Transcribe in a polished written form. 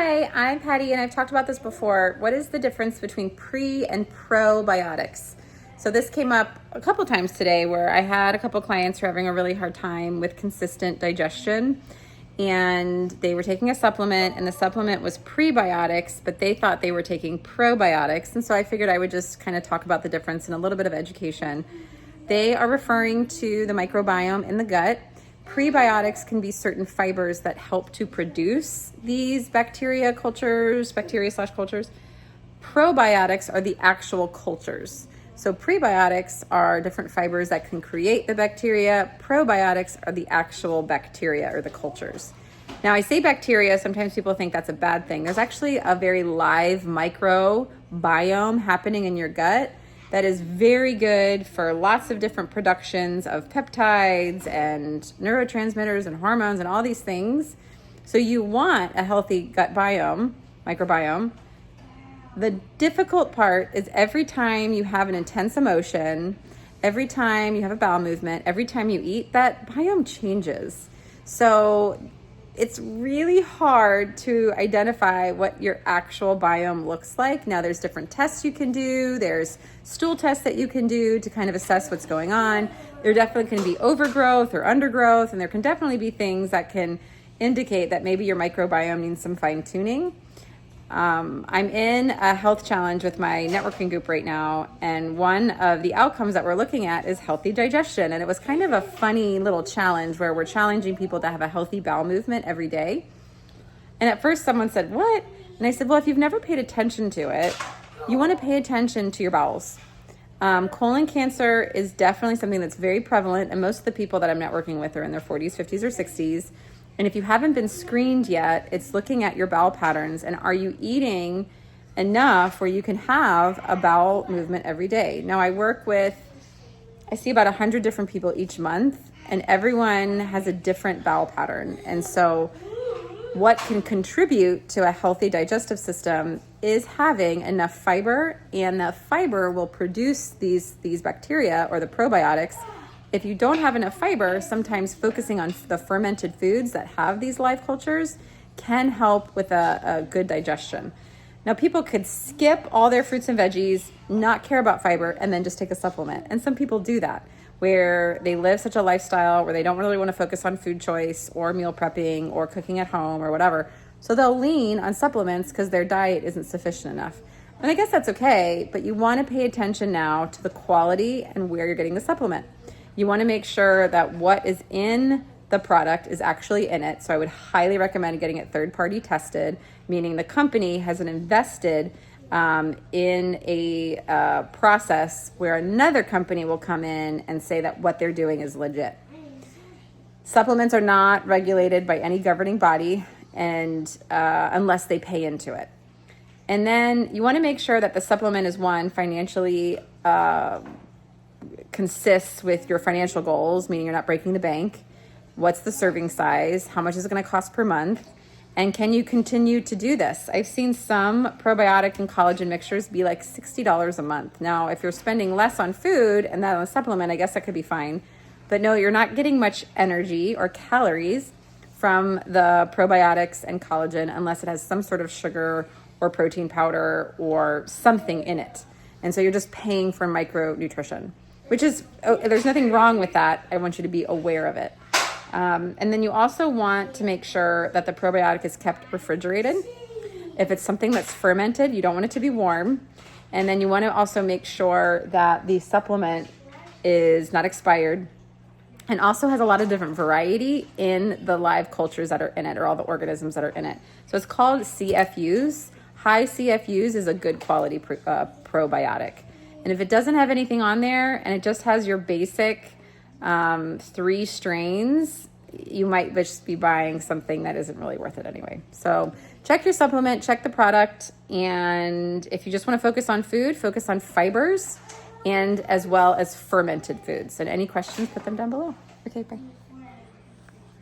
Hi, I'm Patty, and I've talked about this before. What is the difference between pre and probiotics? So this came up a couple times today where I had a couple clients who are having a really hard time with consistent digestion, and they were taking a supplement, and the supplement was prebiotics, but they thought they were taking probiotics. And so I figured I would just kind of talk about the difference and a little bit of education. They are referring to the microbiome in the gut. Prebiotics can be certain fibers that help to produce these bacteria slash cultures. Probiotics are the actual cultures. So prebiotics are different fibers that can create the bacteria. Probiotics are the actual bacteria or the cultures. Now I say bacteria, sometimes people think that's a bad thing. There's actually a very live microbiome happening in your gut that is very good for lots of different productions of peptides and neurotransmitters and hormones and all these things. So you want a healthy gut microbiome. The difficult part is every time you have an intense emotion, every time you have a bowel movement, every time you eat, that biome changes. So it's really hard to identify what your actual biome looks like. Now there's different tests you can do. There's stool tests that you can do to kind of assess what's going on. There definitely can be overgrowth or undergrowth, and there can definitely be things that can indicate that maybe your microbiome needs some fine tuning. I'm in a health challenge with my networking group right now, and one of the outcomes that we're looking at is healthy digestion. And it was kind of a funny little challenge where we're challenging people to have a healthy bowel movement every day. And at first someone said, "What?" And I said, well, if you've never paid attention to it, you want to pay attention to your bowels. Colon cancer is definitely something that's very prevalent, and most of the people that I'm networking with are in their 40s, 50s, or 60s. And if you haven't been screened yet, it's looking at your bowel patterns and are you eating enough where you can have a bowel movement every day. Now I see about 100 different people each month, and everyone has a different bowel pattern. And so what can contribute to a healthy digestive system is having enough fiber, and the fiber will produce these bacteria or the probiotics. If you don't have enough fiber, sometimes focusing on the fermented foods that have these live cultures can help with a good digestion. Now, people could skip all their fruits and veggies, not care about fiber, and then just take a supplement. And some people do that, where they live such a lifestyle where they don't really want to focus on food choice or meal prepping or cooking at home or whatever. So they'll lean on supplements because their diet isn't sufficient enough. And I guess that's okay, but you want to pay attention now to the quality and where you're getting the supplement. You want to make sure that what is in the product is actually in it. So I would highly recommend getting it third-party tested, meaning the company has invested in a process where another company will come in and say that what they're doing is legit. Supplements are not regulated by any governing body, and unless they pay into it. And then you want to make sure that the supplement is financially consists with your financial goals, meaning you're not breaking the bank. What's the serving size? How much is it going to cost per month? And can you continue to do this? I've seen some probiotic and collagen mixtures be like $60 a month. Now, if you're spending less on food and that on a supplement, I guess that could be fine. But no, you're not getting much energy or calories from the probiotics and collagen unless it has some sort of sugar or protein powder or something in it. And so you're just paying for micronutrition, which is, there's nothing wrong with that. I want you to be aware of it. And then you also want to make sure that the probiotic is kept refrigerated. If it's something that's fermented, you don't want it to be warm. And then you want to also make sure that the supplement is not expired and also has a lot of different variety in the live cultures that are in it, or all the organisms that are in it. So it's called CFUs. High CFUs is a good quality probiotic. And if it doesn't have anything on there and it just has your basic 3 strains, you might just be buying something that isn't really worth it anyway. So check your supplement, check the product, and if you just want to focus on food, focus on fibers and as well as fermented foods. And any questions, put them down below. Okay, bye.